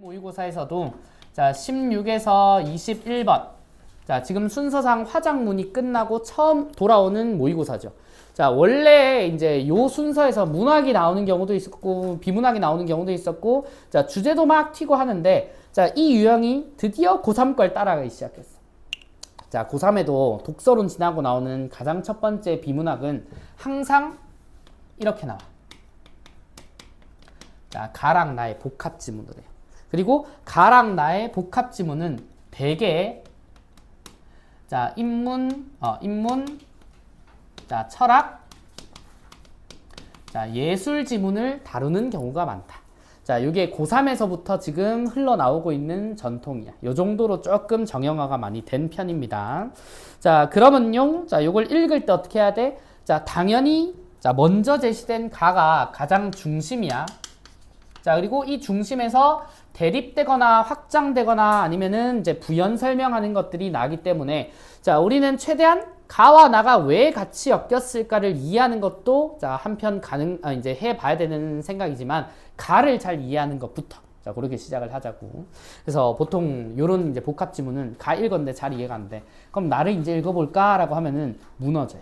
모의고사에서도 자 16에서 21번 자 지금 순서상 화작문이 끝나고 처음 돌아오는 모의고사죠. 자 원래 이제 요 순서에서 문학이 나오는 경우도 있었고 비문학이 나오는 경우도 있었고 자 주제도 막 튀고 하는데 자 이 유형이 드디어 고3 걸 따라가기 시작했어. 자 고3에도 독서론 지나고 나오는 가장 첫 번째 비문학은 항상 이렇게 나와. 자 가랑 나의 복합 지문을 해요. 그리고 가랑 나의 복합 지문은 대개 자 인문, 자 철학, 자 예술 지문을 다루는 경우가 많다. 자 이게 고3에서부터 지금 흘러나오고 있는 전통이야. 요 정도로 조금 정형화가 많이 된 편입니다. 자 그러면요, 자 요걸 읽을 때 어떻게 해야 돼? 자 당연히 자 먼저 제시된 가가 가장 중심이야. 자 그리고 이 중심에서 대립되거나 확장되거나 아니면은 이제 부연 설명하는 것들이 나기 때문에 자 우리는 최대한 가와 나가 왜 같이 엮였을까를 이해하는 것도 자 한편 이제 해봐야 되는 생각이지만 가를 잘 이해하는 것부터 자 그렇게 시작을 하자고. 그래서 보통 요런 이제 복합 지문은 가 읽었는데 잘 이해가 안 돼. 그럼 나를 이제 읽어볼까라고 하면은 무너져요.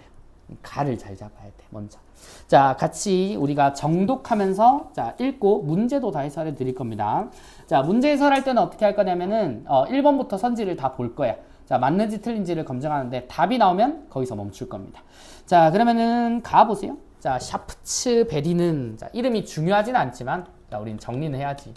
가를 잘 잡아야 돼 먼저. 자 같이 우리가 정독하면서 자 읽고 문제도 다 해설해 드릴 겁니다. 자 문제 해설할 때는 어떻게 할 거냐면은 1번부터 선지를 다 볼 거야. 자 맞는지 틀린지를 검증하는데 답이 나오면 거기서 멈출 겁니다. 자 그러면은 가보세요. 자 샤프츠 베리는 자 이름이 중요하진 않지만 자 우린 정리는 해야지.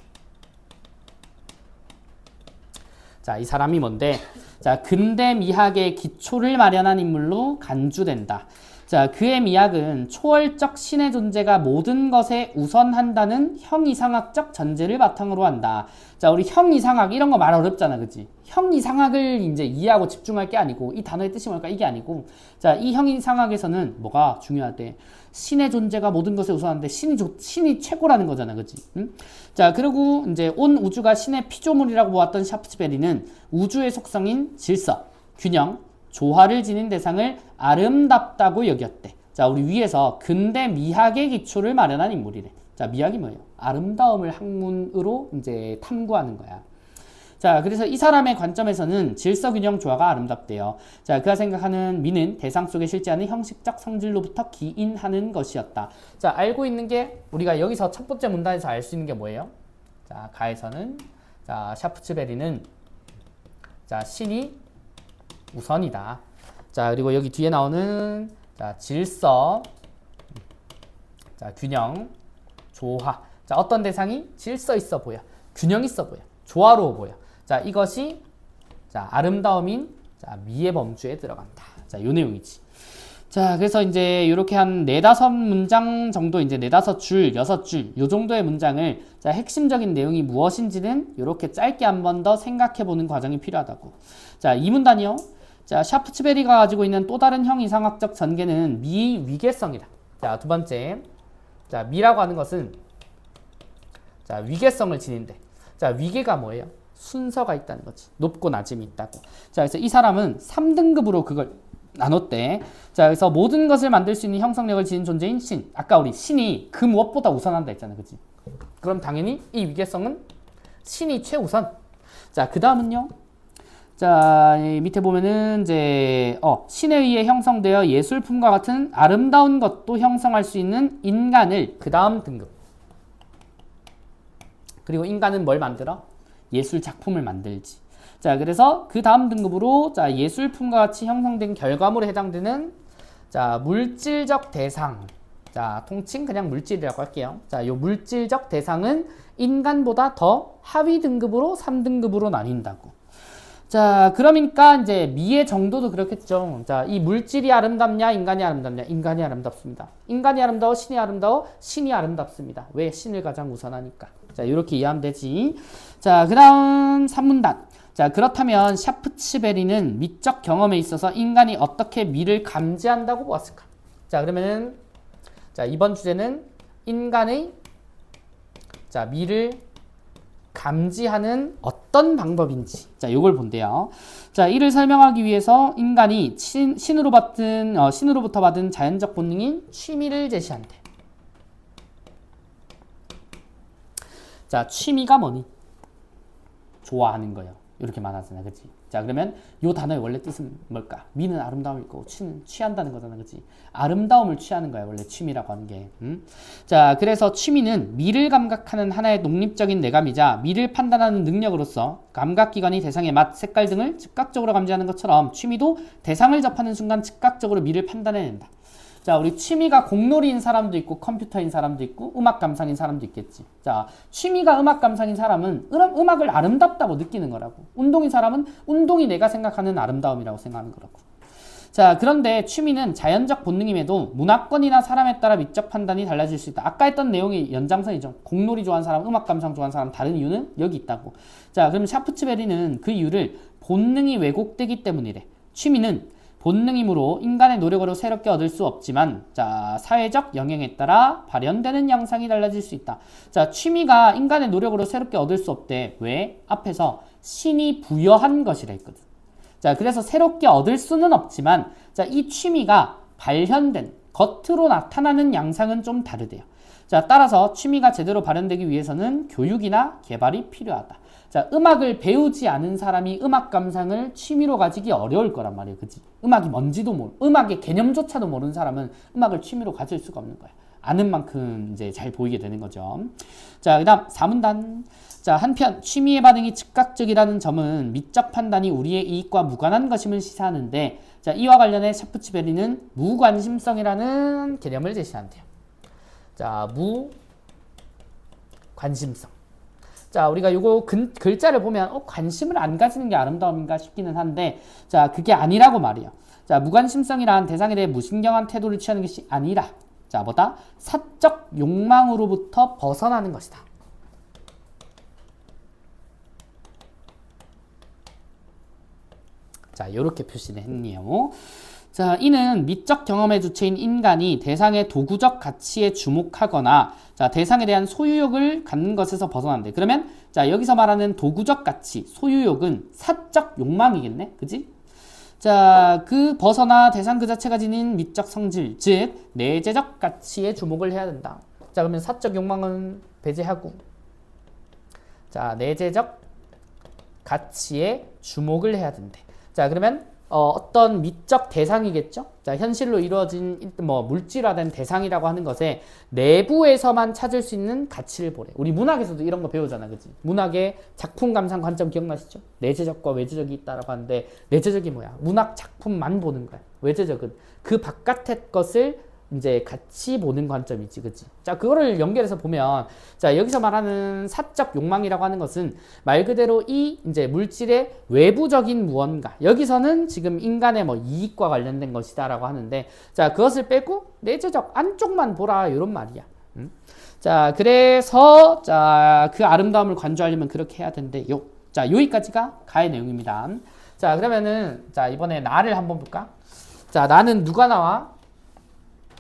자 이 사람이 뭔데? 자 근대 미학의 기초를 마련한 인물로 간주된다. 자 그의 미학은 초월적 신의 존재가 모든 것에 우선한다는 형이상학적 전제를 바탕으로 한다. 자 우리 형이상학 이런 거 말 어렵잖아, 그치? 형이상학을 이제 이해하고 집중할 게 아니고 이 단어의 뜻이 뭘까 이게 아니고 자 이 형이상학에서는 뭐가 중요하대? 신의 존재가 모든 것에 우선한데 신이 최고라는 거잖아, 그치? 응? 자 그리고 이제 온 우주가 신의 피조물이라고 보았던 샤프츠베리는 우주의 속성인 질서, 균형, 조화를 지닌 대상을 아름답다고 여겼대. 자, 우리 위에서 근대 미학의 기초를 마련한 인물이래. 자, 미학이 뭐예요? 아름다움을 학문으로 이제 탐구하는 거야. 자, 그래서 이 사람의 관점에서는 질서, 균형, 조화가 아름답대요. 자, 그가 생각하는 미는 대상 속에 실제하는 형식적 성질로부터 기인하는 것이었다. 자, 알고 있는 게 우리가 여기서 첫 번째 문단에서 알 수 있는 게 뭐예요? 자, 가에서는 자, 샤프츠베리는 자, 신이 우선이다. 자 그리고 여기 뒤에 나오는 자 질서, 자 균형, 조화. 자 어떤 대상이 질서 있어 보여, 균형 있어 보여, 조화로워 보여. 자 이것이 자 아름다움인 자 미의 범주에 들어간다. 자 요 내용이지. 자 그래서 이제 이렇게 한 4-5문장 정도 이제 4-5줄, 6줄 요 정도의 문장을 자 핵심적인 내용이 무엇인지는 이렇게 짧게 한 번 더 생각해 보는 과정이 필요하다고. 자 이 문단이요. 자, 샤프츠베리가 가지고 있는 또 다른 형이상학적 전개는 미의 위계성이다. 자, 두 번째. 자, 미라고 하는 것은 자, 위계성을 지닌대. 자, 위계가 뭐예요? 순서가 있다는 거지. 높고 낮음이 있다고. 자, 그래서 이 사람은 3등급으로 그걸 나눴대. 자, 그래서 모든 것을 만들 수 있는 형성력을 지닌 존재인 신. 아까 우리 신이 그 무엇보다 우선한다 했잖아. 그치? 그럼 당연히 이 위계성은 신이 최우선. 자, 그 다음은요. 자, 밑에 보면은 이제 신에 의해 형성되어 예술품과 같은 아름다운 것도 형성할 수 있는 인간을 그 다음 등급. 그리고 인간은 뭘 만들어? 예술 작품을 만들지. 자, 그래서 그 다음 등급으로 자 예술품과 같이 형성된 결과물에 해당되는 자 물질적 대상. 자, 통칭 그냥 물질이라고 할게요. 자, 요 물질적 대상은 인간보다 더 하위 등급으로 3등급으로 나뉜다고. 자, 그러니까 이제 미의 정도도 그렇겠죠. 자, 이 물질이 아름답냐, 인간이 아름답냐? 인간이 아름답습니다. 인간이 아름다워, 신이 아름다워, 신이 아름답습니다. 왜? 신을 가장 우선하니까. 자, 이렇게 이해하면 되지. 자, 그 다음 3문단. 자, 그렇다면 샤프츠베리는 미적 경험에 있어서 인간이 어떻게 미를 감지한다고 보았을까? 자, 그러면은 자, 이번 주제는 인간의 자, 미를 감지하는 어떤 방법인지 자 요걸 본대요. 자 이를 설명하기 위해서 인간이 신으로부터 받은 자연적 본능인 취미를 제시한대. 자 취미가 뭐니? 좋아하는 거예요. 이렇게 말하잖아, 그치? 자, 그러면 요 단어의 원래 뜻은 뭘까? 미는 아름다움일 거고 취는 취한다는 거잖아, 그치? 아름다움을 취하는 거야, 원래 취미라고 하는 게. 자, 그래서 취미는 미를 감각하는 하나의 독립적인 내감이자 미를 판단하는 능력으로서 감각기관이 대상의 맛, 색깔 등을 즉각적으로 감지하는 것처럼 취미도 대상을 접하는 순간 즉각적으로 미를 판단해낸다. 자, 우리 취미가 공놀이인 사람도 있고 컴퓨터인 사람도 있고 음악 감상인 사람도 있겠지. 자, 취미가 음악 감상인 사람은 음악을 아름답다고 느끼는 거라고. 운동인 사람은 운동이 내가 생각하는 아름다움이라고 생각하는 거라고. 자, 그런데 취미는 자연적 본능임에도 문화권이나 사람에 따라 미적 판단이 달라질 수 있다. 아까 했던 내용이 연장선이죠. 공놀이 좋아하는 사람, 음악 감상 좋아하는 사람 다른 이유는 여기 있다고. 자, 그럼 샤프츠베리는 그 이유를 본능이 왜곡되기 때문이래. 취미는 본능이므로 인간의 노력으로 새롭게 얻을 수 없지만 자, 사회적 영향에 따라 발현되는 양상이 달라질 수 있다. 자, 취미가 인간의 노력으로 새롭게 얻을 수 없대. 왜? 앞에서 신이 부여한 것이라 했거든. 자, 그래서 새롭게 얻을 수는 없지만 자, 이 취미가 발현된 겉으로 나타나는 양상은 좀 다르대요. 자, 따라서 취미가 제대로 발현되기 위해서는 교육이나 개발이 필요하다. 자, 음악을 배우지 않은 사람이 음악 감상을 취미로 가지기 어려울 거란 말이에요. 그치? 음악이 뭔지도 모르고, 음악의 개념조차도 모르는 사람은 음악을 취미로 가질 수가 없는 거예요. 아는 만큼 이제 잘 보이게 되는 거죠. 자, 그 다음 4문단. 자, 한편 취미의 반응이 즉각적이라는 점은 미적 판단이 우리의 이익과 무관한 것임을 시사하는데 자, 이와 관련해 샤프츠베리는 무관심성이라는 개념을 제시한대요. 자, 무관심성. 자, 우리가 요거 글자를 보면 관심을 안 가지는 게 아름다움인가 싶기는 한데 자, 그게 아니라고 말이에요. 자, 무관심성이란 대상에 대해 무신경한 태도를 취하는 것이 아니라 자, 뭐다? 사적 욕망으로부터 벗어나는 것이다. 자, 요렇게 표시를 했네요. 자, 이는 미적 경험의 주체인 인간이 대상의 도구적 가치에 주목하거나 자, 대상에 대한 소유욕을 갖는 것에서 벗어난대. 그러면 자, 여기서 말하는 도구적 가치, 소유욕은 사적 욕망이겠네. 그지? 자, 그 벗어나 대상 그 자체가 지닌 미적 성질, 즉 내재적 가치에 주목을 해야 된다. 자, 그러면 사적 욕망은 배제하고 자, 내재적 가치에 주목을 해야 된대. 자, 그러면 어떤 미적 대상이겠죠? 자, 현실로 이루어진 물질화된 대상이라고 하는 것에 내부에서만 찾을 수 있는 가치를 보래. 우리 문학에서도 이런 거 배우잖아, 그치? 문학의 작품 감상 관점 기억나시죠? 내재적과 외재적이 있다라고 하는데 내재적이 뭐야? 문학 작품만 보는 거야. 외재적은 그 바깥의 것을 이제 같이 보는 관점이지, 그치? 자, 그거를 연결해서 보면, 자, 여기서 말하는 사적 욕망이라고 하는 것은 말 그대로 이 이제 물질의 외부적인 무언가, 여기서는 지금 인간의 이익과 관련된 것이다라고 하는데, 자, 그것을 빼고 내재적 안쪽만 보라, 이런 말이야. 자, 그래서, 자, 그 아름다움을 관조하려면 그렇게 해야 된대요. 자, 여기까지가 가의 내용입니다. 자, 그러면은, 자, 이번에 나를 한번 볼까? 자, 나는 누가 나와?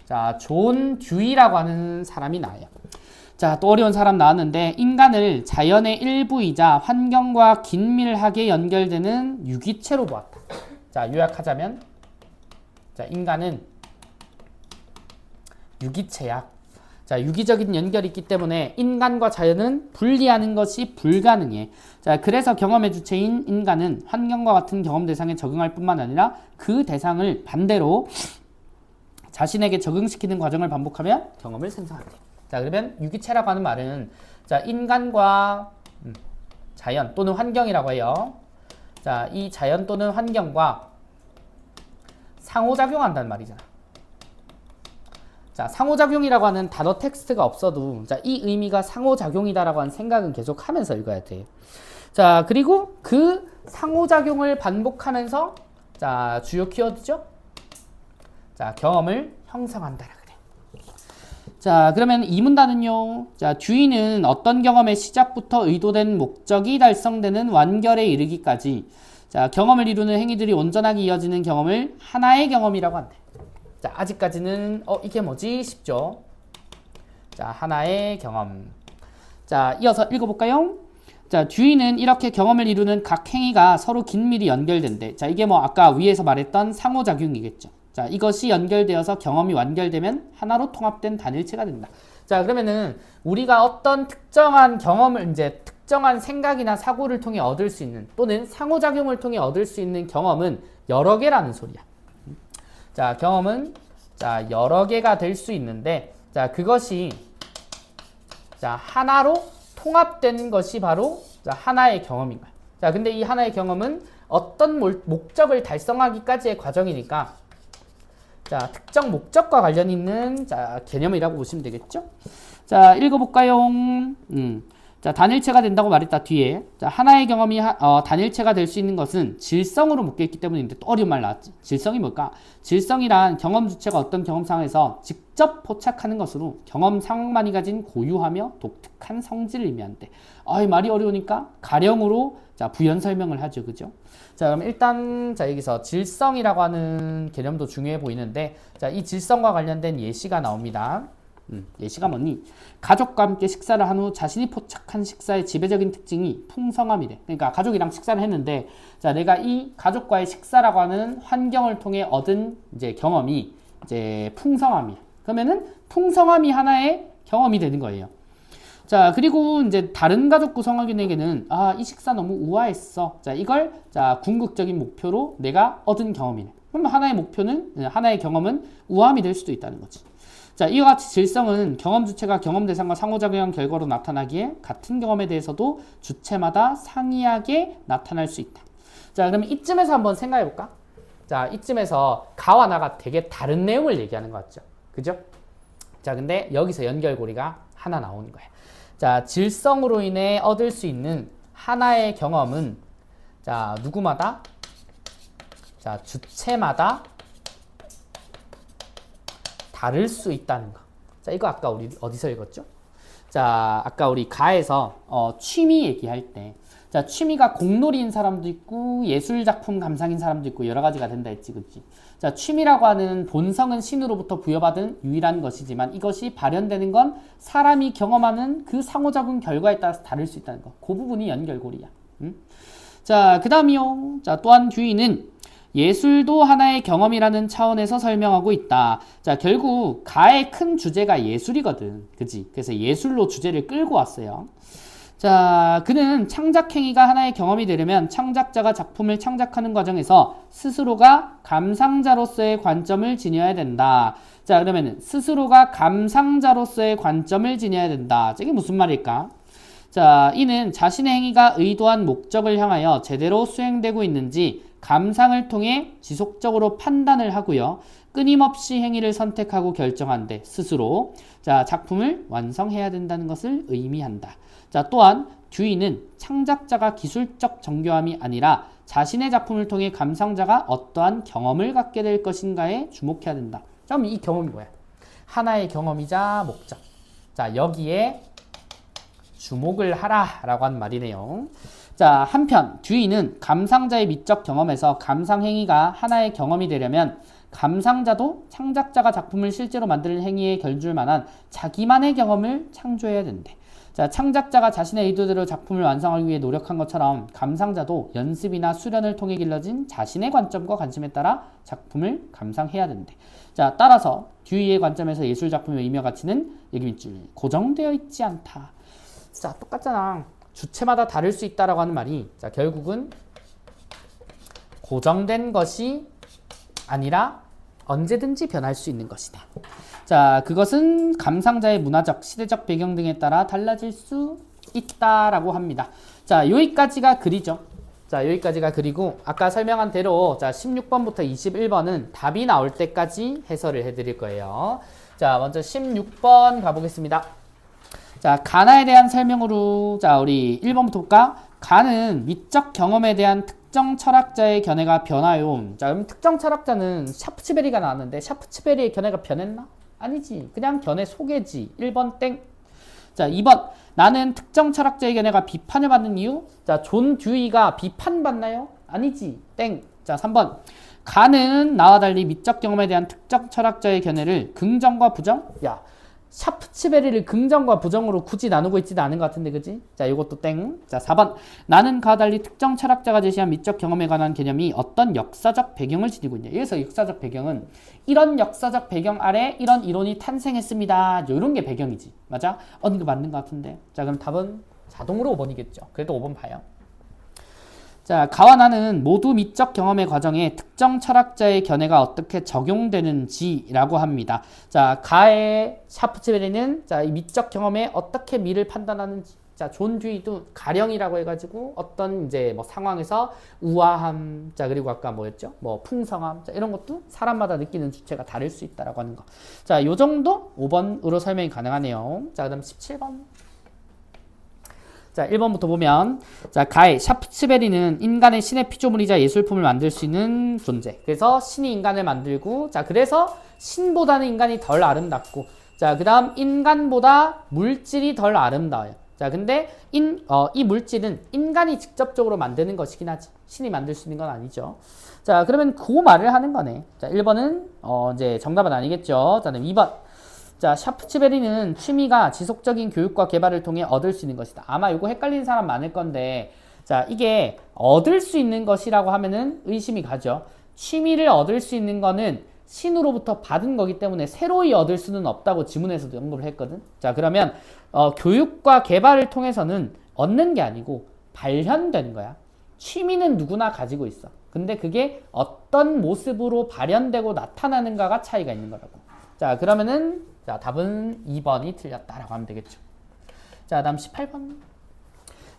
자, 존 듀이라고 하는 사람이 나와요. 자, 또 어려운 사람 나왔는데 인간을 자연의 일부이자 환경과 긴밀하게 연결되는 유기체로 보았다. 자, 요약하자면 자, 인간은 유기체야. 자, 유기적인 연결이 있기 때문에 인간과 자연은 분리하는 것이 불가능해. 자, 그래서 경험의 주체인 인간은 환경과 같은 경험 대상에 적응할 뿐만 아니라 그 대상을 반대로 자신에게 적응시키는 과정을 반복하며 경험을 생성한대. 자, 그러면 유기체라고 하는 말은 자, 인간과 자연 또는 환경이라고 해요. 자, 이 자연 또는 환경과 상호작용한다는 말이잖아. 자, 상호작용이라고 하는 단어 텍스트가 없어도 자, 이 의미가 상호작용이다라고 하는 생각은 계속 하면서 읽어야 돼. 자, 그리고 그 상호작용을 반복하면서 자, 주요 키워드죠? 자, 경험을 형성한다라 그래. 자, 그러면 이 문단은요. 자, 듀이는 어떤 경험의 시작부터 의도된 목적이 달성되는 완결에 이르기까지 자, 경험을 이루는 행위들이 온전하게 이어지는 경험을 하나의 경험이라고 한대. 자, 아직까지는 이게 뭐지? 쉽죠? 자, 하나의 경험. 자, 이어서 읽어볼까요? 자, 듀이는 이렇게 경험을 이루는 각 행위가 서로 긴밀히 연결된대. 자, 이게 아까 위에서 말했던 상호작용이겠죠. 자, 이것이 연결되어서 경험이 완결되면 하나로 통합된 단일체가 된다. 자, 그러면은 우리가 어떤 특정한 경험을 특정한 생각이나 사고를 통해 얻을 수 있는 또는 상호작용을 통해 얻을 수 있는 경험은 여러 개라는 소리야. 자, 경험은 자, 여러 개가 될 수 있는데 자, 그것이 자, 하나로 통합된 것이 바로 자, 하나의 경험인 거야. 자, 근데 이 하나의 경험은 어떤 목적을 달성하기까지의 과정이니까 자, 특정 목적과 관련 있는 자, 개념이라고 보시면 되겠죠? 자, 읽어볼까요? 자, 단일체가 된다고 말했다 뒤에. 자, 하나의 경험이 단일체가 될 수 있는 것은 질성으로 묶여있기 때문인데 또 어려운 말 나왔지. 질성이 뭘까? 질성이란 경험 주체가 어떤 경험 상황에서 직접 포착하는 것으로 경험 상황만이 가진 고유하며 독특한 성질을 의미한대. 이 말이 어려우니까 가령으로 자, 부연 설명을 하죠. 그죠? 자, 그럼 일단 자, 여기서 질성이라고 하는 개념도 중요해 보이는데 자, 이 질성과 관련된 예시가 나옵니다. 예시가 뭐니? 가족과 함께 식사를 한 후 자신이 포착한 식사의 지배적인 특징이 풍성함이래. 그러니까 가족이랑 식사를 했는데 자, 내가 이 가족과의 식사라고 하는 환경을 통해 얻은 이제 경험이 이제 풍성함이야. 그러면은 풍성함이 하나의 경험이 되는 거예요. 자, 그리고 이제 다른 가족 구성원에게는 이 식사 너무 우아했어. 자, 이걸 자, 궁극적인 목표로 내가 얻은 경험이네. 그럼 하나의 목표는 하나의 경험은 우아함이 될 수도 있다는 거지. 자, 이와 같이 질성은 경험 주체가 경험 대상과 상호작용한 결과로 나타나기에 같은 경험에 대해서도 주체마다 상이하게 나타날 수 있다. 자, 그러면 이쯤에서 한번 생각해 볼까? 자, 이쯤에서 가와 나가 되게 다른 내용을 얘기하는 것 같죠? 그죠? 자, 근데 여기서 연결고리가 하나 나오는 거야. 자, 질성으로 인해 얻을 수 있는 하나의 경험은 자, 누구마다? 자, 주체마다 다를 수 있다는 거. 자, 이거 아까 우리 어디서 읽었죠? 자, 아까 우리 가에서 취미 얘기할 때 자, 취미가 공놀이인 사람도 있고 예술작품 감상인 사람도 있고 여러 가지가 된다 했지, 그치? 자, 취미라고 하는 본성은 신으로부터 부여받은 유일한 것이지만 이것이 발현되는 건 사람이 경험하는 그 상호작용 결과에 따라서 다를 수 있다는 거. 그 부분이 연결고리야. 자, 그 다음이요. 자, 또한 듀이는 예술도 하나의 경험이라는 차원에서 설명하고 있다. 자, 결국 가의 큰 주제가 예술이거든. 그치? 그래서 예술로 주제를 끌고 왔어요. 자, 그는 창작행위가 하나의 경험이 되려면 창작자가 작품을 창작하는 과정에서 스스로가 감상자로서의 관점을 지녀야 된다. 자, 그러면 스스로가 감상자로서의 관점을 지녀야 된다. 이게 무슨 말일까? 자, 이는 자신의 행위가 의도한 목적을 향하여 제대로 수행되고 있는지 감상을 통해 지속적으로 판단을 하고요. 끊임없이 행위를 선택하고 결정한데 스스로 자, 작품을 완성해야 된다는 것을 의미한다. 자, 또한 듀이는 창작자가 기술적 정교함이 아니라 자신의 작품을 통해 감상자가 어떠한 경험을 갖게 될 것인가에 주목해야 된다. 자, 그럼 이 경험이 뭐야? 하나의 경험이자 목적. 자, 여기에 주목을 하라라고 하는 말이네요. 자, 한편 듀이는 감상자의 미적 경험에서 감상 행위가 하나의 경험이 되려면 감상자도 창작자가 작품을 실제로 만드는 행위에 결줄 만한 자기만의 경험을 창조해야 된대. 자, 창작자가 자신의 의도대로 작품을 완성하기 위해 노력한 것처럼 감상자도 연습이나 수련을 통해 길러진 자신의 관점과 관심에 따라 작품을 감상해야 된대. 자, 따라서 듀이의 관점에서 예술 작품의 의미와 가치는 여기 밑줄 고정되어 있지 않다. 자, 똑같잖아. 주체마다 다를 수 있다라고 하는 말이 자, 결국은 고정된 것이 아니라 언제든지 변할 수 있는 것이다. 자, 그것은 감상자의 문화적, 시대적 배경 등에 따라 달라질 수 있다라고 합니다. 자, 여기까지가 글이죠. 자, 여기까지가 글이고 아까 설명한 대로 자, 16번부터 21번은 답이 나올 때까지 해설을 해드릴 거예요. 자, 먼저 16번 가보겠습니다. 자, 가나에 대한 설명으로 자, 우리 1번부터 볼까? 가는 미적 경험에 대한 특정 철학자의 견해가 변화요. 자, 그럼 특정 철학자는 샤프츠베리가 나왔는데 샤프츠베리의 견해가 변했나? 아니지. 그냥 견해 소개지. 1번 땡. 자, 2번. 나는 특정 철학자의 견해가 비판을 받는 이유? 자, 존 듀이가 비판받나요? 아니지. 땡. 자, 3번. 가는 나와 달리 미적 경험에 대한 특정 철학자의 견해를 긍정과 부정? 야, 샤프츠베리를 긍정과 부정으로 굳이 나누고 있지도 않은 것 같은데, 그지? 자, 이것도 땡. 자, 4번. 나는 그와 달리 특정 철학자가 제시한 미적 경험에 관한 개념이 어떤 역사적 배경을 지니고 있냐. 여기서 역사적 배경은 이런 역사적 배경 아래 이런 이론이 탄생했습니다. 이런 게 배경이지. 맞아? 이거 맞는 것 같은데. 자, 그럼 답은 자동으로 5번이겠죠. 그래도 5번 봐요. 자, 가와 나는 모두 미적 경험의 과정에 특정 철학자의 견해가 어떻게 적용되는지라고 합니다. 자, 가의 샤프츠베리는 자, 이 미적 경험에 어떻게 미를 판단하는지. 자, 존 듀이도 가령이라고 해가지고 어떤 이제 뭐 상황에서 우아함, 자, 그리고 아까 뭐였죠? 뭐 풍성함, 자, 이런 것도 사람마다 느끼는 주체가 다를 수 있다라고 하는 거. 자, 요 정도 5번으로 설명이 가능하네요. 자, 그다음 17번. 자, 1번부터 보면, 자, 가의 샤프츠베리는 인간의 신의 피조물이자 예술품을 만들 수 있는 존재. 그래서 신이 인간을 만들고, 자, 그래서 신보다는 인간이 덜 아름답고, 자, 그 다음 인간보다 물질이 덜 아름다워요. 자, 근데 이 물질은 인간이 직접적으로 만드는 것이긴 하지. 신이 만들 수 있는 건 아니죠. 자, 그러면 그 말을 하는 거네. 자, 1번은, 이제 정답은 아니겠죠. 자, 그다음 2번. 자, 샤프츠베리는 취미가 지속적인 교육과 개발을 통해 얻을 수 있는 것이다. 아마 이거 헷갈리는 사람 많을 건데, 자, 이게 얻을 수 있는 것이라고 하면은 의심이 가죠. 취미를 얻을 수 있는 거는 신으로부터 받은 거기 때문에 새로이 얻을 수는 없다고 지문에서도 언급을 했거든. 자, 그러면 교육과 개발을 통해서는 얻는 게 아니고 발현되는 거야. 취미는 누구나 가지고 있어. 근데 그게 어떤 모습으로 발현되고 나타나는가가 차이가 있는 거라고. 자, 그러면은 자, 답은 2번이 틀렸다라고 하면 되겠죠. 자, 다음 18번.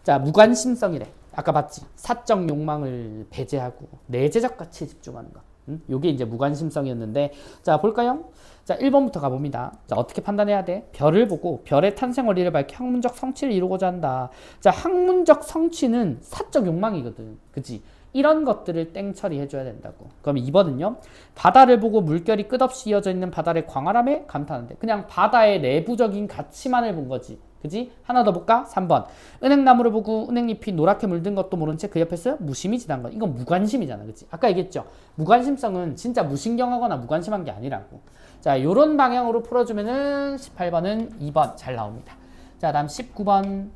자, 무관심성이래. 아까 봤지? 사적 욕망을 배제하고 내재적 가치에 집중하는 거. 요게 이제 무관심성이었는데, 자, 볼까요? 자, 1번부터 가봅니다. 자, 어떻게 판단해야 돼? 별을 보고 별의 탄생 원리를 밝혀 학문적 성취를 이루고자 한다. 자, 학문적 성취는 사적 욕망이거든. 그치? 이런 것들을 땡 처리해줘야 된다고. 그럼 2번은요. 바다를 보고 물결이 끝없이 이어져 있는 바다의 광활함에 감탄하는데 그냥 바다의 내부적인 가치만을 본 거지. 그지? 하나 더 볼까? 3번. 은행나무를 보고 은행잎이 노랗게 물든 것도 모른 채 그 옆에서 무심히 지난 것. 이건 무관심이잖아. 그치? 아까 얘기했죠. 무관심성은 진짜 무신경하거나 무관심한 게 아니라고. 자, 요런 방향으로 풀어주면은 18번은 2번 잘 나옵니다. 자, 다음 19번.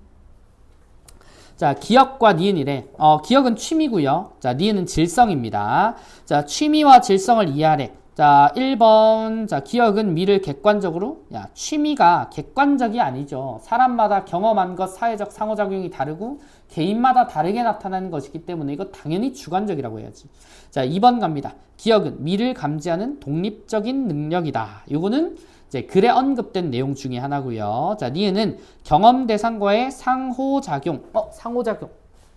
자, 기억과 니은이래. 기억은 취미고요. 자, 니은은 질성입니다. 자, 취미와 질성을 이해하래. 자, 1번. 자, 기억은 미를 객관적으로. 야, 취미가 객관적이 아니죠. 사람마다 경험한 것, 사회적 상호작용이 다르고 개인마다 다르게 나타나는 것이기 때문에 이거 당연히 주관적이라고 해야지. 자, 2번 갑니다. 기억은 미를 감지하는 독립적인 능력이다. 요거는 이제 글에 언급된 내용 중에 하나고요. 자, 니은은 경험 대상과의 상호작용. 상호작용.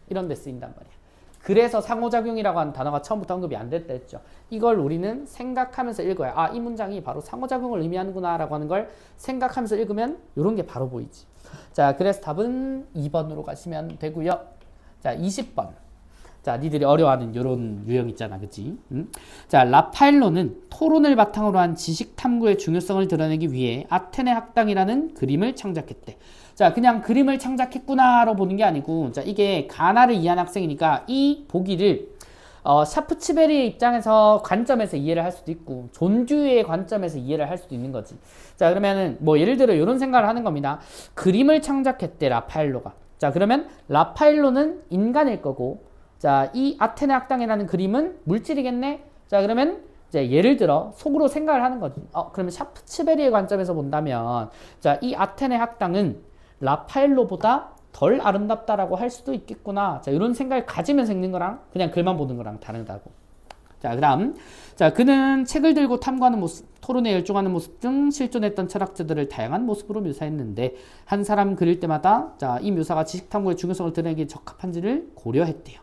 이런 데 쓰인단 말이야. 그래서 상호작용이라고 하는 단어가 처음부터 언급이 안 됐다 했죠. 이걸 우리는 생각하면서 읽어야 아, 이 문장이 바로 상호작용을 의미하는구나 라고 하는 걸 생각하면서 읽으면 이런 게 바로 보이지. 자, 그래서 답은 2번으로 가시면 되고요. 자, 20번. 자, 니들이 어려워하는 이런 유형 있잖아, 그치? 자, 라파엘로는 토론을 바탕으로 한 지식 탐구의 중요성을 드러내기 위해 아테네 학당이라는 그림을 창작했대. 자, 그냥 그림을 창작했구나로 보는 게 아니고, 자, 이게 가나를 이해한 학생이니까 이 보기를 샤프츠베리의 입장에서 관점에서 이해를 할 수도 있고 존 듀이의 관점에서 이해를 할 수도 있는 거지. 자, 그러면은 뭐 예를 들어 이런 생각을 하는 겁니다. 그림을 창작했대, 라파엘로가. 자, 그러면 라파엘로는 인간일 거고, 자, 이 아테네 학당이라는 그림은 물질이겠네? 자, 그러면 이제 예를 들어 속으로 생각을 하는 거지. 그러면 샤프츠베리의 관점에서 본다면, 자, 이 아테네 학당은 라파엘로보다 덜 아름답다라고 할 수도 있겠구나. 자, 이런 생각을 가지면서 읽는 거랑 그냥 글만 보는 거랑 다르다고. 자, 그다음. 자, 그는 책을 들고 탐구하는 모습, 토론에 열중하는 모습 등 실존했던 철학자들을 다양한 모습으로 묘사했는데 한 사람 그릴 때마다 자, 이 묘사가 지식 탐구의 중요성을 드러내기에 적합한지를 고려했대요.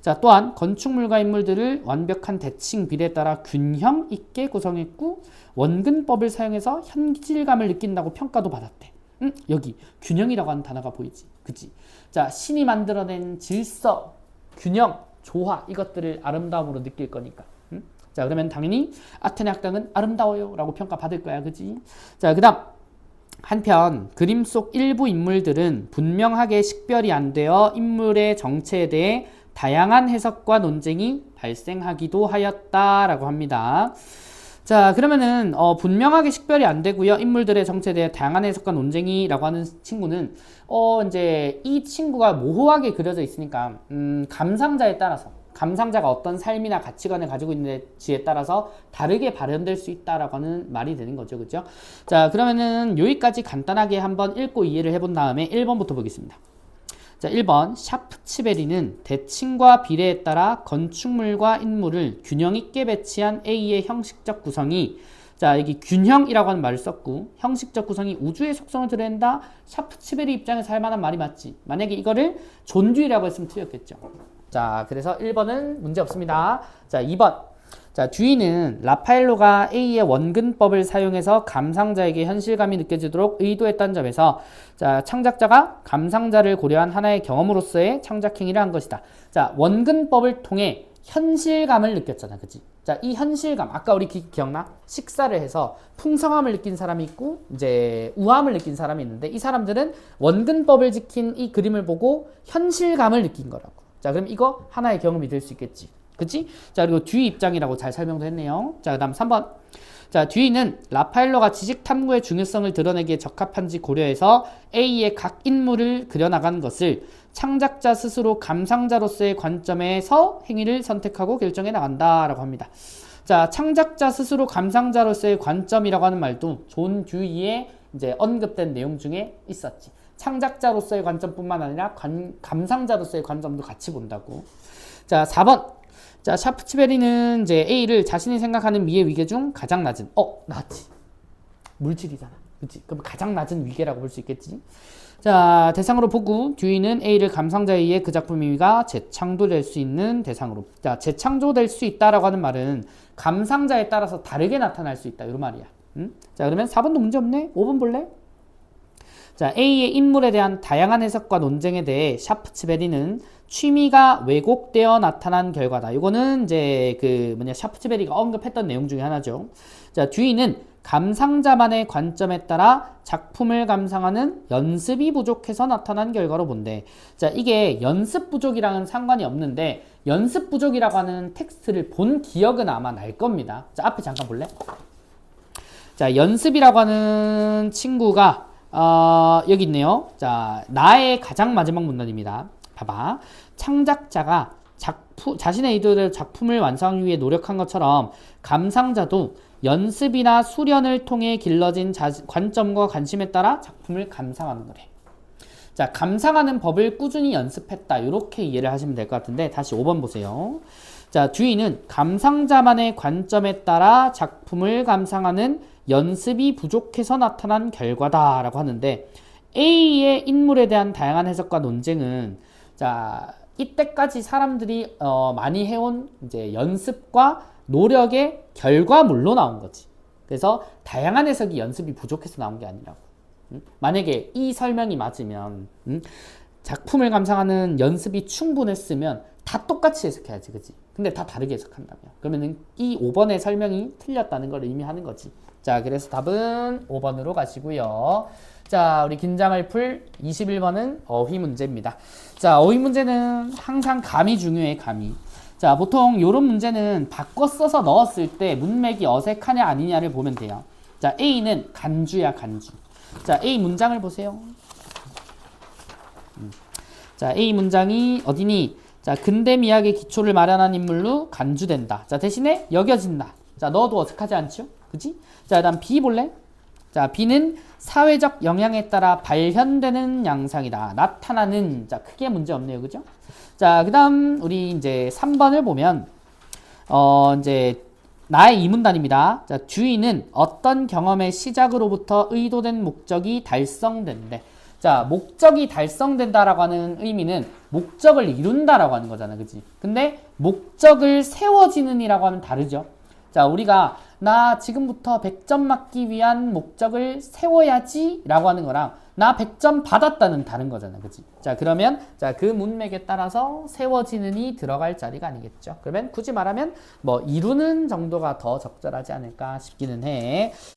자, 또한 건축물과 인물들을 완벽한 대칭 비례에 따라 균형 있게 구성했고 원근법을 사용해서 현실감을 느낀다고 평가도 받았대. 여기 균형이라고 하는 단어가 보이지. 그치? 자, 신이 만들어낸 질서, 균형, 조화 이것들을 아름다움으로 느낄 거니까. 자, 그러면 당연히 아테네 학당은 아름다워요 라고 평가받을 거야. 그치? 자, 그 다음 한편 그림 속 일부 인물들은 분명하게 식별이 안 되어 인물의 정체에 대해 다양한 해석과 논쟁이 발생하기도 하였다라고 합니다. 자, 그러면은 분명하게 식별이 안 되고요. 인물들의 정체에 대해 다양한 해석과 논쟁이라고 하는 친구는 이제 이 친구가 모호하게 그려져 있으니까 감상자에 따라서 감상자가 어떤 삶이나 가치관을 가지고 있는지에 따라서 다르게 발현될 수 있다라고 하는 말이 되는 거죠. 그죠? 자, 그러면은 여기까지 간단하게 한번 읽고 이해를 해본 다음에 1번부터 보겠습니다. 자, 1번 샤프츠베리는 대칭과 비례에 따라 건축물과 인물을 균형 있게 배치한 A의 형식적 구성이 자, 여기 균형이라고 하는 말을 썼고 형식적 구성이 우주의 속성을 드러낸다. 샤프츠베리 입장에서 할 만한 말이 맞지. 만약에 이거를 존듀이라고 했으면 틀렸겠죠. 자, 그래서 1번은 문제 없습니다. 자, 2번. 자, 듀이는 라파엘로가 A의 원근법을 사용해서 감상자에게 현실감이 느껴지도록 의도했다는 점에서 자, 창작자가 감상자를 고려한 하나의 경험으로서의 창작행위를 한 것이다. 자, 원근법을 통해 현실감을 느꼈잖아. 그치? 자, 이 현실감. 아까 우리 기억나? 식사를 해서 풍성함을 느낀 사람이 있고, 이제 우함을 느낀 사람이 있는데, 이 사람들은 원근법을 지킨 이 그림을 보고 현실감을 느낀 거라고. 자, 그럼 이거 하나의 경험이 될 수 있겠지. 그치? 자, 그리고 듀이 입장이라고 잘 설명도 했네요. 자, 그 다음 3번. 자, 듀이는 라파엘로가 지식 탐구의 중요성을 드러내기에 적합한지 고려해서 A의 각 인물을 그려나간 것을 창작자 스스로 감상자로서의 관점에서 행위를 선택하고 결정해 나간다라고 합니다. 자, 창작자 스스로 감상자로서의 관점이라고 하는 말도 존 듀이의 이제 언급된 내용 중에 있었지. 창작자로서의 관점뿐만 아니라 감상자로서의 관점도 같이 본다고. 자, 4번. 자, 샤프츠베리는 이제 A를 자신이 생각하는 미의 위계 중 가장 낮은 낮지. 물질이잖아. 그치? 그럼 가장 낮은 위계라고 볼 수 있겠지. 자, 대상으로 보고 듀이는 A를 감상자에 의해 그 작품의 의미가 재창조될 수 있는 대상으로. 자, 재창조될 수 있다라고 하는 말은 감상자에 따라서 다르게 나타날 수 있다. 이런 말이야. 응? 자, 그러면 4번도 문제 없네. 5번 볼래? 자, A의 인물에 대한 다양한 해석과 논쟁에 대해 샤프츠베리는 취미가 왜곡되어 나타난 결과다. 이거는 이제 샤프츠베리가 언급했던 내용 중에 하나죠. 자, 듀이는 감상자만의 관점에 따라 작품을 감상하는 연습이 부족해서 나타난 결과로 본대. 자, 이게 연습 부족이랑은 상관이 없는데 연습 부족이라고 하는 텍스트를 본 기억은 아마 날 겁니다. 자, 앞에 잠깐 볼래? 자, 연습이라고 하는 친구가 여기 있네요. 자, 나의 가장 마지막 문단입니다. 봐봐. 창작자가 자신의 의도대로 작품을 완성하기 위해 노력한 것처럼 감상자도 연습이나 수련을 통해 길러진 관점과 관심에 따라 작품을 감상하는 거래. 자, 감상하는 법을 꾸준히 연습했다. 이렇게 이해를 하시면 될 것 같은데 다시 5번 보세요. 자, 듀이는 감상자만의 관점에 따라 작품을 감상하는 연습이 부족해서 나타난 결과다라고 하는데 A의 인물에 대한 다양한 해석과 논쟁은 자, 이때까지 사람들이 많이 해온 이제 연습과 노력의 결과물로 나온 거지. 그래서 다양한 해석이 연습이 부족해서 나온 게 아니라고. 만약에 이 설명이 맞으면 작품을 감상하는 연습이 충분했으면 다 똑같이 해석해야지, 그치? 근데 다 다르게 해석한다며. 그러면은 이 5번의 설명이 틀렸다는 걸 의미하는 거지. 자, 그래서 답은 5번으로 가시고요. 자, 우리 긴장을 풀 21번은 어휘 문제입니다. 자, 어휘 문제는 항상 감이 중요해, 감이. 자, 보통 이런 문제는 바꿔 써서 넣었을 때 문맥이 어색하냐 아니냐를 보면 돼요. 자, A는 간주야, 간주. 자, A 문장을 보세요. 자, A 문장이 어디니? 자, 근대 미학의 기초를 마련한 인물로 간주된다. 자, 대신에 여겨진다. 자, 넣어도 어색하지 않죠? 그치? 자, 그 다음 B 볼래? 자, B는 사회적 영향에 따라 발현되는 양상이다. 나타나는. 자, 크게 문제 없네요. 그죠? 자, 그 다음, 우리 이제 3번을 보면, 이제, 나의 이문단입니다. 자, 주인은 어떤 경험의 시작으로부터 의도된 목적이 달성된대. 자, 목적이 달성된다라고 하는 의미는 목적을 이룬다라고 하는 거잖아. 그치? 근데 목적을 세워지는 이라고 하면 다르죠. 자, 우리가 나 지금부터 100점 맞기 위한 목적을 세워야지 라고 하는 거랑 나 100점 받았다는 다른 거잖아. 그치? 자, 그러면 자, 그 문맥에 따라서 세워지는이 들어갈 자리가 아니겠죠. 그러면 굳이 말하면 뭐 이루는 정도가 더 적절하지 않을까 싶기는 해.